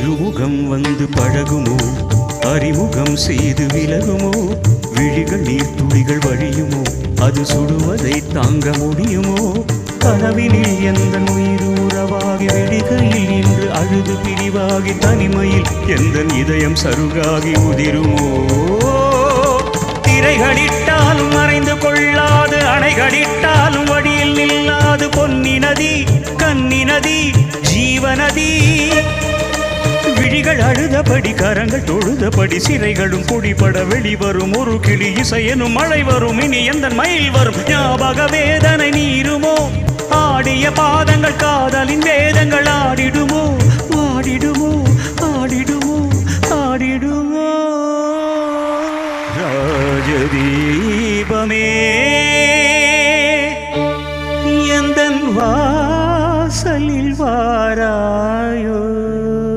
இருமுகம் வந்து பழகுமோ அறிமுகம் செய்து விலகுமோ விழிகள் நீர் துளிகள் வழியுமோ அது சுடுவதை தாங்க முடியுமோ கனவினில் எந்த உயிர் உறவாகி விடுகையில் இன்று அழுது பிரிவாகி தனிமையில் எந்த இதயம் சருகாகி உதிருமோ திரைகளிட்டாலும் மறைந்து கொள்ளாது அணைகளிட்டாலும் வடியில் நில்லாது பொன்னி நதி கன்னி நதி ஜீவநதி விழிகள் அழுதபடி கரங்கள் தொழுதபடி சிறைகளும் பொடிபட வெளிவரும் ஒரு கிளி இசையனும் மழை வரும் இனி எந்த மயில் வரும் ஞாபக வேதனை நீருமோ ஆடிய பாதங்கள் காதலின் வேதங்கள் ஆடிடுமோ ஆடிடுமோ